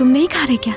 तुम नहीं खा रहे क्या?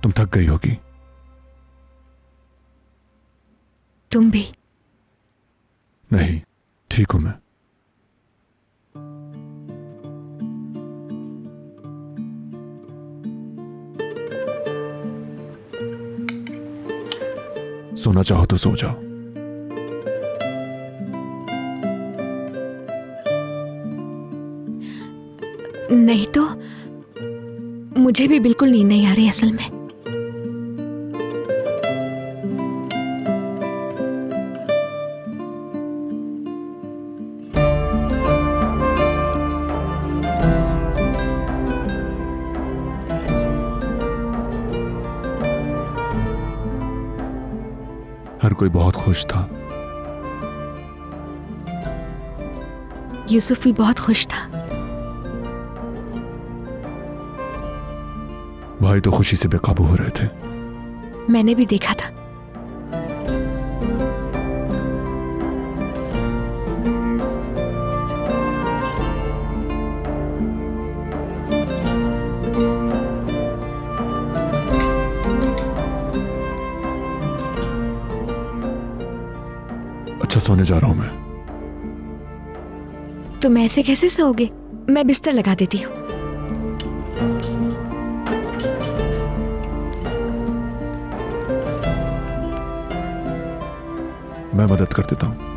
तुम थक गई होगी। तुम भी। नहीं, ठीक हूं मैं। सोना चाहो तो सो जाओ। नहीं तो मुझे भी बिल्कुल नींद नहीं आ रही असल में। हर कोई बहुत खुश था। यूसुफ भी बहुत खुश था। भाई तो खुशी से बेकाबू हो रहे थे। मैंने भी देखा था। अच्छा, सोने जा रहा हूं मैं। तुम ऐसे कैसे सोओगे? मैं बिस्तर लगा देती हूँ। मैं मदद कर देता हूं।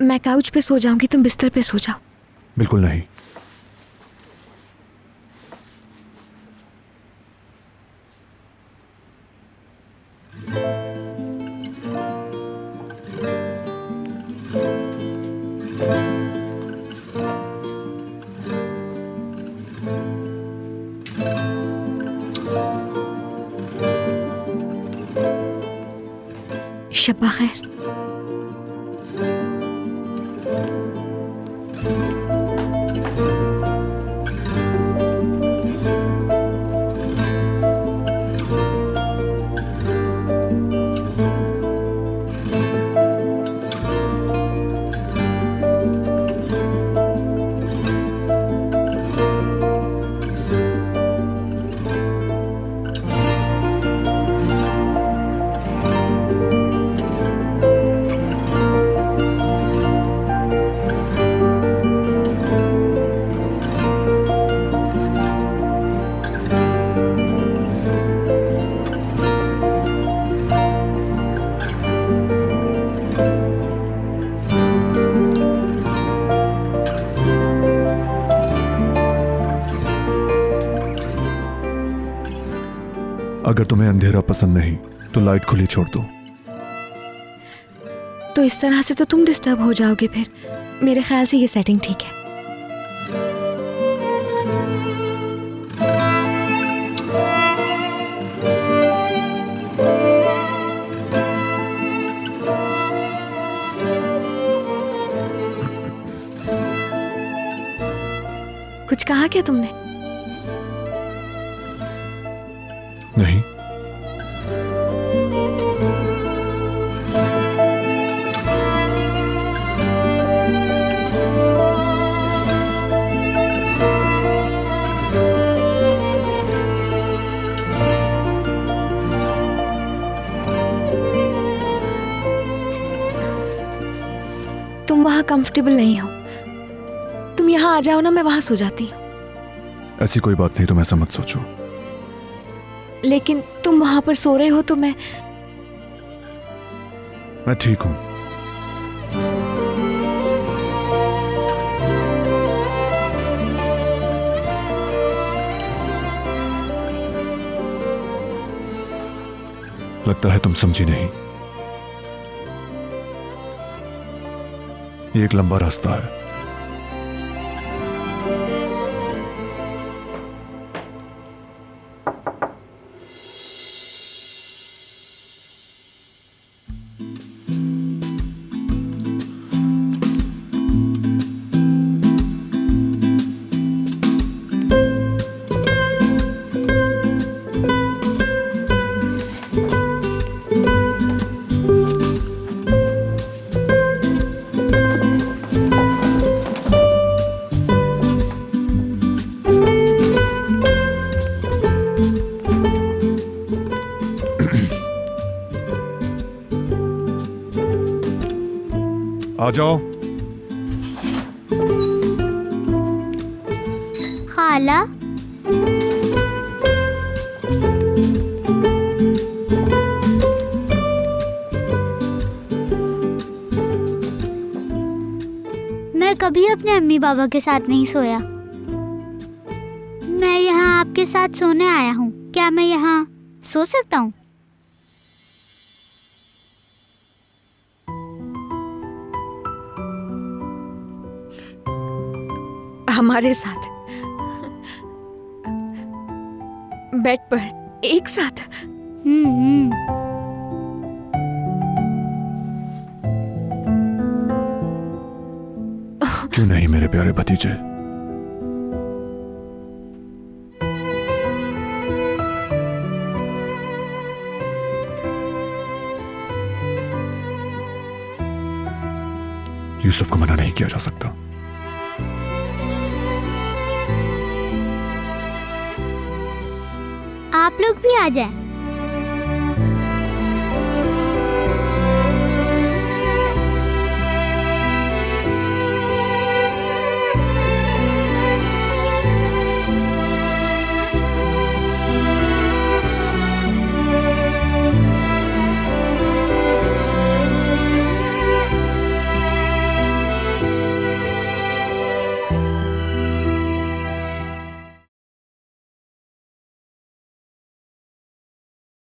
मैं काउच पे सो जाऊंगी, तुम बिस्तर पे सो जाओ। बिल्कुल नहीं। शब्बा खैर। अगर तुम्हें अंधेरा पसंद नहीं तो लाइट खुली छोड़ दो। तो इस तरह से तो तुम डिस्टर्ब हो जाओगे फिर। मेरे ख्याल से ये सेटिंग ठीक है। कुछ कहा क्या तुमने? नहीं। तुम वहां कंफर्टेबल नहीं हो। तुम यहाँ आ जाओ ना, मैं वहां सो जाती हूँ। ऐसी कोई बात नहीं, तुम ऐसा मत सोचो। लेकिन तुम वहां पर सो रहे हो तो मैं ठीक हूं। लगता है तुम समझी नहीं। ये एक लंबा रास्ता है। आ जाओ। खाला, मैं कभी अपने अम्मी बाबा के साथ नहीं सोया। मैं यहाँ आपके साथ सोने आया हूँ। क्या मैं यहाँ सो सकता हूँ? हमारे साथ बेड पर एक साथ। हम्म। क्यों नहीं मेरे प्यारे भतीजे? यूसुफ को मना नहीं किया जा सकता। आप लोग भी आ जाएं।